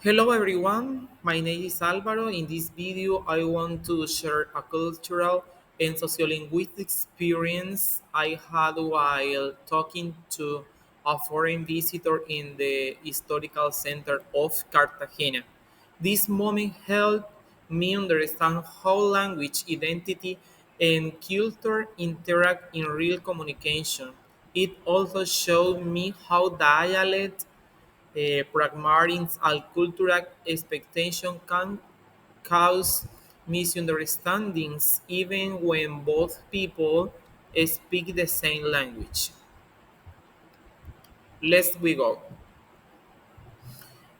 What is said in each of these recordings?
Hello everyone, my name is Alvaro. In this video, I want to share a cultural and sociolinguistic experience I had while talking to a foreign visitor in the historical center of Cartagena. This moment helped me understand how language, identity, and culture interact in real communication. It also showed me how dialect pragmatism and cultural expectation can cause misunderstandings even when both people speak the same language. Let's we go.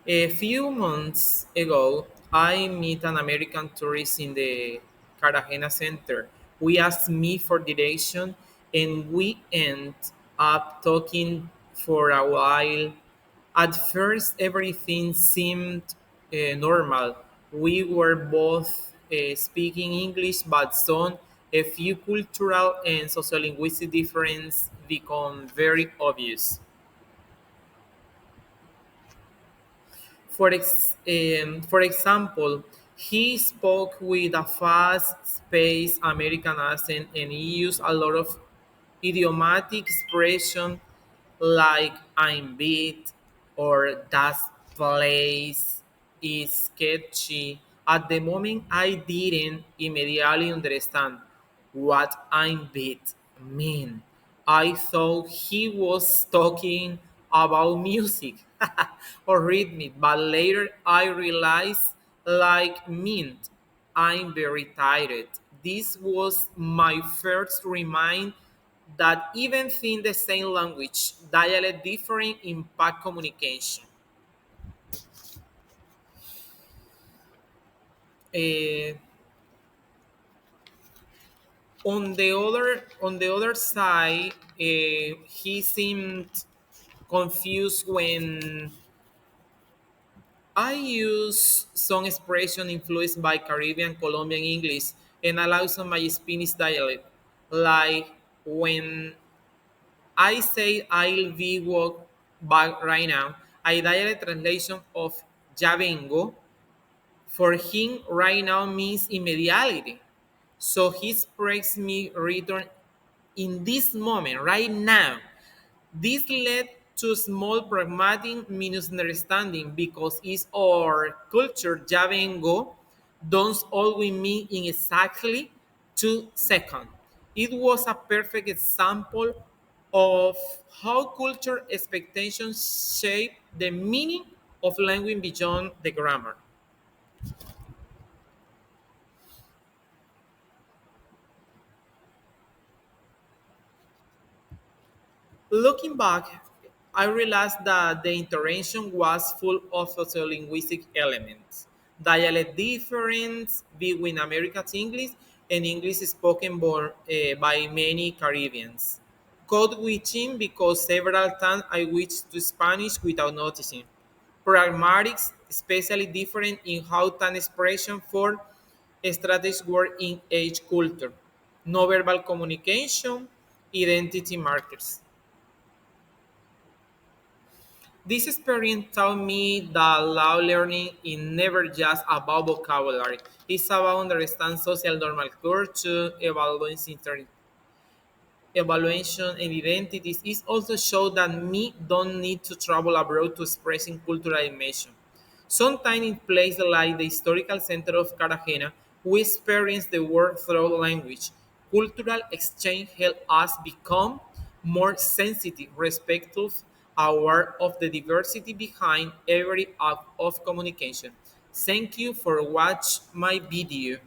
A few months ago, I met an American tourist in the Cartagena Center. We asked me for direction and we ended up talking for a while. At first, everything seemed normal. We were both speaking English, but soon a few cultural and sociolinguistic differences become very obvious. For example, he spoke with a fast-paced American accent and he used a lot of idiomatic expression like "I'm beat" or "that place is sketchy." At the moment, I didn't immediately understand what "I'm beat" mean. I thought he was talking about music or rhythm, but later I realized, like mint, I'm very tired. This was my first remind that even in the same language, dialect different impact communication. Eh, on the other side, he seemed confused when I use some expression influenced by Caribbean, Colombian English, and allow some my Spanish dialect. Like when I say I'll be walk back right now, I dialect translation of ya vengo for him right now means immediately. So he expressed me return in this moment, right now. This led to small pragmatic misunderstanding because it's our culture, ya vengo, don't always mean in exactly 2 seconds. It was a perfect example of how culture expectations shape the meaning of language beyond the grammar. Looking back, I realized that the interaction was full of sociolinguistic elements. Dialect difference between American English and English spoken by many Caribbeans. Code switching because several times I switched to Spanish without noticing. Pragmatics, especially different in how an expression for strategies work in each culture. Nonverbal communication, identity markers. This experience taught me that law learning is never just about vocabulary. It's about understanding social normal culture, evaluation and identities. It also showed that me don't need to travel abroad to express in cultural dimension. Sometimes in places like the historical center of Cartagena, we experience the world through language. Cultural exchange help us become more sensitive, respectful, aware of the diversity behind every act of communication. Thank you for watching my video.